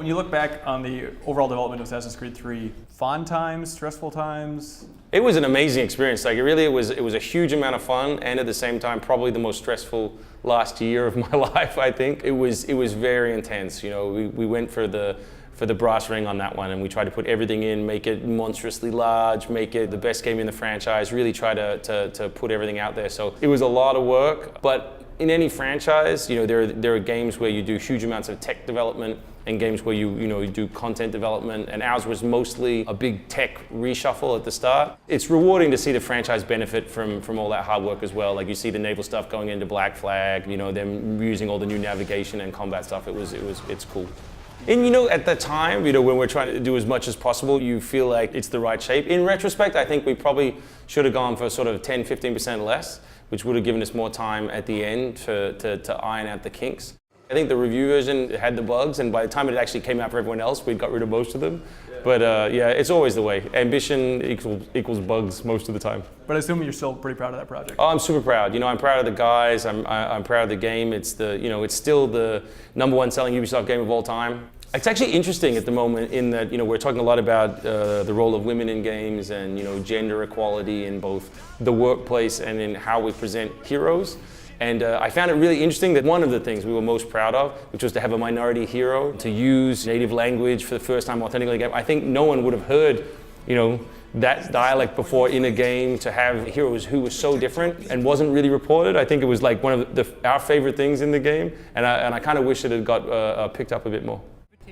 When you look back on the overall development of Assassin's Creed 3, fun times, stressful times? It was an amazing experience. Like it was a huge amount of fun, and at the same time, probably the most stressful last year of my life. I think it was very intense. You know, we went for the brass ring on that one, and we tried to put everything in, make it monstrously large, make it the best game in the franchise. Really try to put everything out there. So it was a lot of work, but in any franchise, you know, there are games where you do huge amounts of tech development and games where you do content development, and ours was mostly a big tech reshuffle at the start. It's rewarding to see the franchise benefit from all that hard work as well. Like you see the naval stuff going into Black Flag, you know, them using all the new navigation and combat stuff. It's cool. And you know, at the time, you know, when we're trying to do as much as possible, you feel like it's the right shape. In retrospect, I think we probably should have gone for sort of 10-15% less, which would have given us more time at the end to iron out the kinks. I think the review version had the bugs, and by the time it actually came out for everyone else, we'd got rid of most of them. Yeah. But yeah, it's always the way. Ambition equals bugs most of the time. But I assume you're still pretty proud of that project. Oh, I'm super proud. You know, I'm proud of the guys. I'm proud of the game. It's still the #1 selling Ubisoft game of all time. It's actually interesting at the moment in that, you know, we're talking a lot about the role of women in games and, you know, gender equality in both the workplace and in how we present heroes. And I found it really interesting that one of the things we were most proud of, which was to have a minority hero, to use native language for the first time authentically in a game. I think no one would have heard, you know, that dialect before in a game, to have heroes who were so different and wasn't really reported. I think it was like one of our favorite things in the game, and I kind of wish it had got picked up a bit more.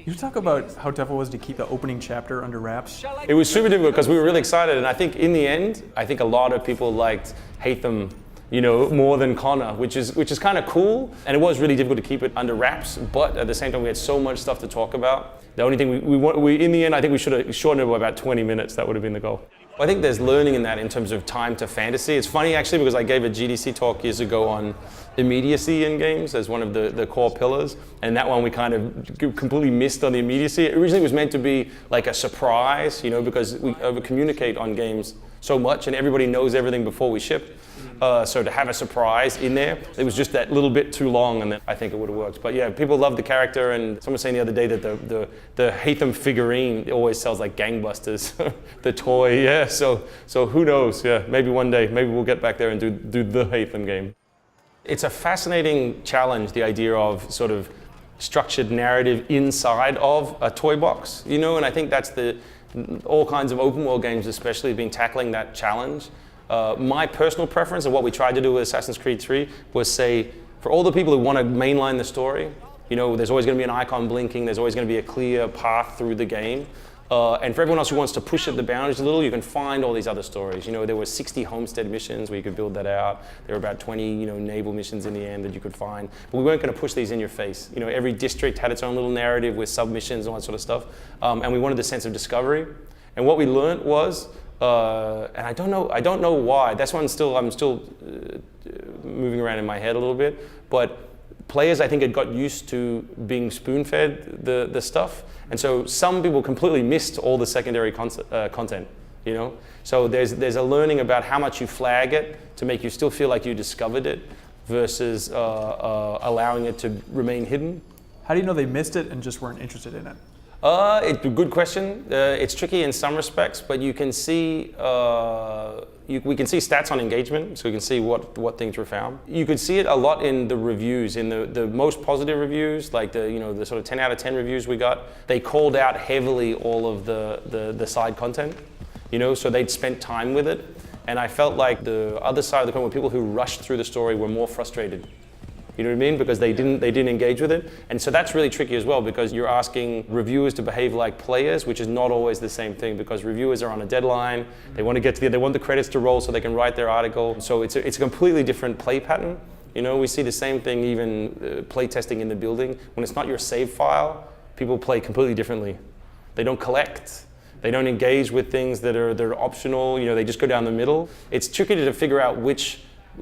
You talk about how tough it was to keep the opening chapter under wraps. It was super difficult because we were really excited, and I think in the end, I think a lot of people liked Haytham, you know, more than Connor, which is kind of cool. And it was really difficult to keep it under wraps, but at the same time, we had so much stuff to talk about. The only thing we in the end, I think we should have shortened it by about 20 minutes. That would have been the goal. I think there's learning in that in terms of time to fantasy. It's funny actually because I gave a GDC talk years ago on immediacy in games as one of the core pillars, and that one we kind of completely missed on the immediacy. It originally was meant to be like a surprise, you know, because we over-communicate on games so much and everybody knows everything before we ship. So to have a surprise in there, it was just that little bit too long, and then I think it would have worked. But yeah, people love the character, and someone was saying the other day that the Haytham figurine always sells like gangbusters, the toy, yeah. So who knows? Yeah, maybe one day, maybe we'll get back there and do the Haytham game. It's a fascinating challenge, the idea of sort of structured narrative inside of a toy box, you know, and I think that's all kinds of open world games especially have been tackling that challenge. My personal preference and what we tried to do with Assassin's Creed 3 was say, for all the people who want to mainline the story, you know, there's always going to be an icon blinking, there's always going to be a clear path through the game. And for everyone else who wants to push the boundaries a little, you can find all these other stories. You know, there were 60 homestead missions where you could build that out. There were about 20, you know, naval missions in the end that you could find. But we weren't going to push these in your face. You know, every district had its own little narrative with submissions and all that sort of stuff. And we wanted the sense of discovery. And what we learned was, and I don't know why. That's why I'm still moving around in my head a little bit. But players, I think, had got used to being spoon-fed the stuff, and so some people completely missed all the secondary content. You know, so there's a learning about how much you flag it to make you still feel like you discovered it, versus allowing it to remain hidden. How do you know they missed it and just weren't interested in it? It's a good question. It's tricky in some respects, but you can see we can see stats on engagement, so we can see what things were found. You could see it a lot in the reviews, in the most positive reviews, like the sort of 10 out of 10 reviews we got. They called out heavily all of the side content, you know, so they'd spent time with it, and I felt like the other side of the coin were people who rushed through the story were more frustrated. You know what I mean? Because they didn't engage with it. And so that's really tricky as well, because you're asking reviewers to behave like players, which is not always the same thing, because reviewers are on a deadline. They want to get to they want the credits to roll so they can write their article. So it's a completely different play pattern. You know, we see the same thing even play testing in the building. When it's not your save file, people play completely differently. They don't collect. They don't engage with things that are optional. You know, they just go down the middle. It's tricky to figure out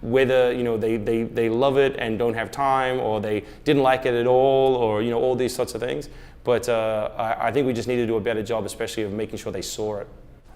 whether, you know, they love it and don't have time, or they didn't like it at all, or, you know, all these sorts of things. But I think we just need to do a better job, especially of making sure they saw it.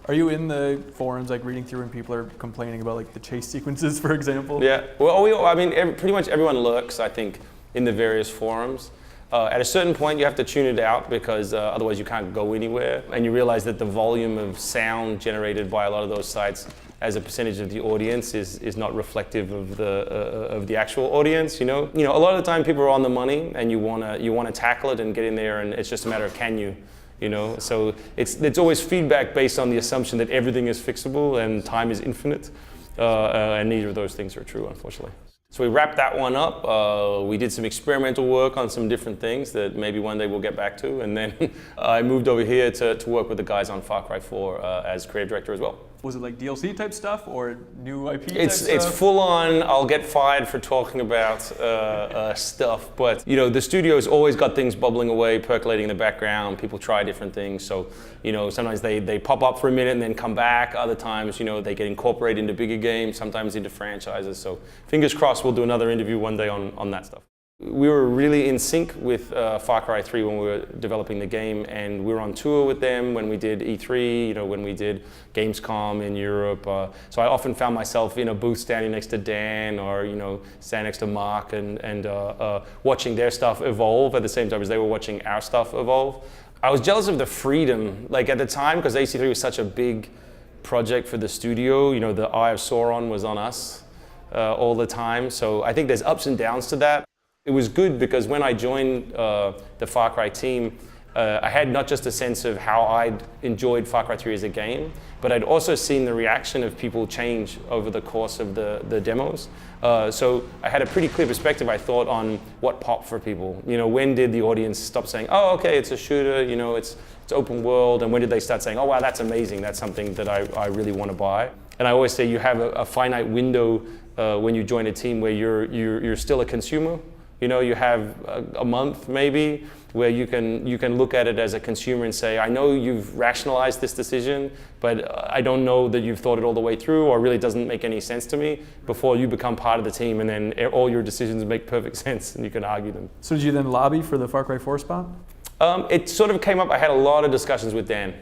Are you in the forums, like reading through, and people are complaining about like the chase sequences, for example? Yeah. Well, I mean, pretty much everyone lurks, I think, in the various forums. At a certain point, you have to tune it out because otherwise you can't go anywhere. And you realize that the volume of sound generated by a lot of those sites as a percentage of the audience is not reflective of the actual audience. You know, a lot of the time people are on the money, and you wanna tackle it and get in there, and it's just a matter of can you. You know, so it's always feedback based on the assumption that everything is fixable and time is infinite, and neither of those things are true, unfortunately. So we wrapped that one up. We did some experimental work on some different things that maybe one day we'll get back to. And then I moved over here to work with the guys on Far Cry 4 as creative director as well. Was it like DLC type stuff or new IP type It's stuff? full on. I'll get fired for talking about stuff, but you know the studio's always got things bubbling away, percolating in the background. People try different things, so you know sometimes they pop up for a minute and then come back. Other times, you know, they get incorporated into bigger games, sometimes into franchises. So fingers crossed, we'll do another interview one day on that stuff. We were really in sync with Far Cry 3 when we were developing the game, and we were on tour with them when we did E3, you know, when we did Gamescom in Europe. So I often found myself in a booth standing next to Dan or, you know, standing next to Mark and watching their stuff evolve at the same time as they were watching our stuff evolve. I was jealous of the freedom, like at the time, because AC3 was such a big project for the studio. You know, the Eye of Sauron was on us all the time. So I think there's ups and downs to that. It was good because when I joined the Far Cry team, I had not just a sense of how I'd enjoyed Far Cry 3 as a game, but I'd also seen the reaction of people change over the course of the demos. So I had a pretty clear perspective, I thought, on what popped for people. You know, when did the audience stop saying, oh, okay, it's a shooter, you know, it's open world, and when did they start saying, oh, wow, that's amazing, that's something that I really want to buy. And I always say you have a finite window when you join a team where you're still a consumer. You know, you have a month maybe where you can look at it as a consumer and say, I know you've rationalized this decision, but I don't know that you've thought it all the way through, or really doesn't make any sense to me, before you become part of the team, and then all your decisions make perfect sense and you can argue them. So did you then lobby for the Far Cry 4 spot? It sort of came up, I had a lot of discussions with Dan.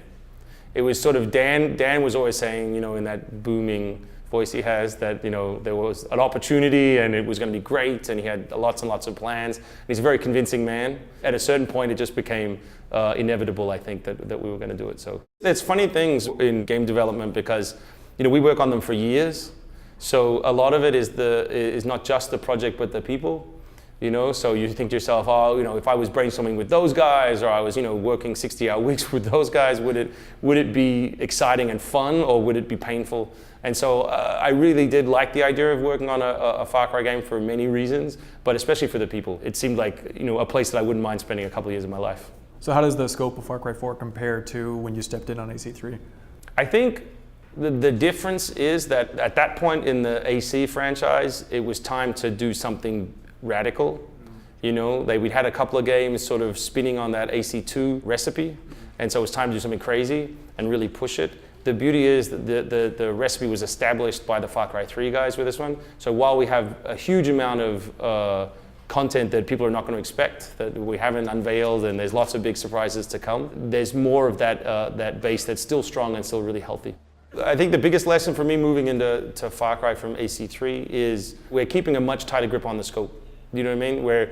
It was sort of Dan was always saying, you know, in that booming voice he has, that, you know, there was an opportunity and it was going to be great, and he had lots and lots of plans. And he's a very convincing man. At a certain point, it just became inevitable, I think, that we were going to do it. So there's funny things in game development because, you know, we work on them for years. So a lot of it is not just the project, but the people. You know, so you think to yourself, oh, you know, if I was brainstorming with those guys, or I was, you know, working 60-hour weeks with those guys, would it be exciting and fun, or would it be painful? And so I really did like the idea of working on a Far Cry game for many reasons, but especially for the people. It seemed like, you know, a place that I wouldn't mind spending a couple of years of my life. So how does the scope of Far Cry 4 compare to when you stepped in on AC3? I think the difference is that at that point in the AC franchise, it was time to do something radical. You know, we'd had a couple of games sort of spinning on that AC2 recipe, and so it was time to do something crazy and really push it. The beauty is that the recipe was established by the Far Cry 3 guys with this one. So while we have a huge amount of content that people are not going to expect, that we haven't unveiled, and there's lots of big surprises to come, there's more of that base that's still strong and still really healthy. I think the biggest lesson for me moving into Far Cry from AC3 is we're keeping a much tighter grip on the scope. You know what I mean? Where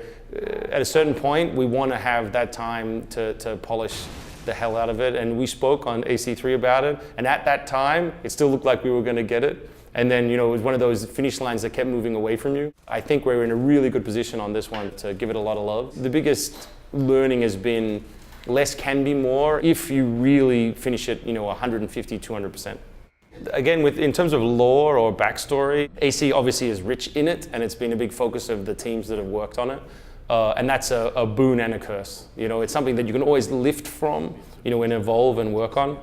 at a certain point, we want to have that time to polish the hell out of it. And we spoke on AC3 about it. And at that time, it still looked like we were going to get it. And then, you know, it was one of those finish lines that kept moving away from you. I think we're in a really good position on this one to give it a lot of love. The biggest learning has been less can be more if you really finish it, you know, 150, 200%. Again, in terms of lore or backstory, AC obviously is rich in it, and it's been a big focus of the teams that have worked on it. And that's a boon and a curse. You know, it's something that you can always lift from, you know, and evolve and work on.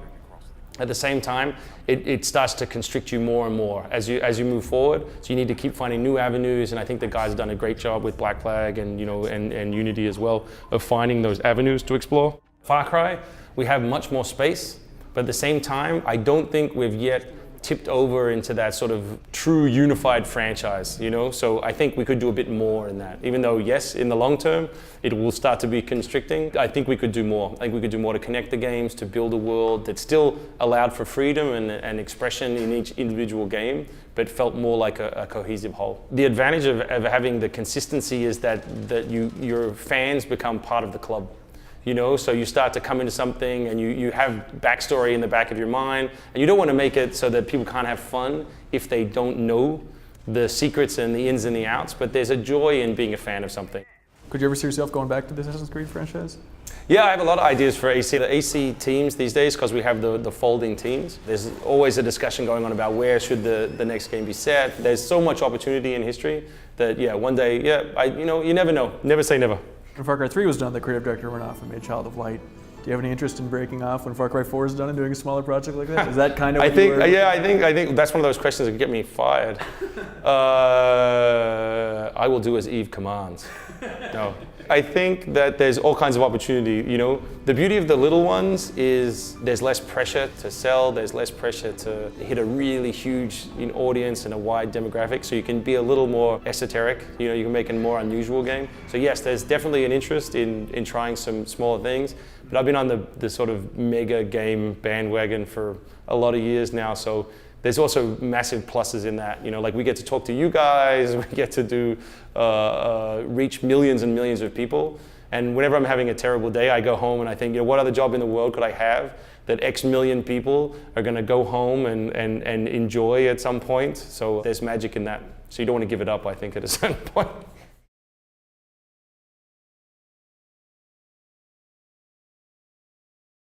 At the same time, it starts to constrict you more and more as you move forward. So you need to keep finding new avenues, and I think the guys have done a great job with Black Flag and, you know, and Unity as well, of finding those avenues to explore. Far Cry, we have much more space. But at the same time, I don't think we've yet tipped over into that sort of true unified franchise, you know? So I think we could do a bit more in that. Even though, yes, in the long term, it will start to be constricting, I think we could do more. I think we could do more to connect the games, to build a world that still allowed for freedom and expression in each individual game, but felt more like a cohesive whole. The advantage of having the consistency is that your fans become part of the club. You know, so you start to come into something and you have backstory in the back of your mind, and you don't want to make it so that people can't have fun if they don't know the secrets and the ins and the outs, but there's a joy in being a fan of something. Could you ever see yourself going back to the Assassin's Creed franchise? Yeah, I have a lot of ideas for AC. The AC teams these days, because we have the folding teams, there's always a discussion going on about where should the next game be set. There's so much opportunity in history that, yeah, one day, yeah, you never know. Never say never. When Far Cry 3 was done, the creative director went off and made Child of Light. Do you have any interest in breaking off when Far Cry 4 is done and doing a smaller project like that? Is that kind of I think that's one of those questions that could get me fired. I will do as Eve commands. No. I think that there's all kinds of opportunity, you know. The beauty of the little ones is there's less pressure to sell, there's less pressure to hit a really huge audience and a wide demographic, so you can be a little more esoteric, you know, you can make a more unusual game. So yes, there's definitely an interest in trying some smaller things, but I've been on the sort of mega game bandwagon for a lot of years now, so there's also massive pluses in that, you know, like we get to talk to you guys, we get to do reach millions and millions of people. And whenever I'm having a terrible day, I go home and I think, you know, what other job in the world could I have that X million people are going to go home and enjoy at some point? So there's magic in that. So you don't want to give it up, I think, at a certain point.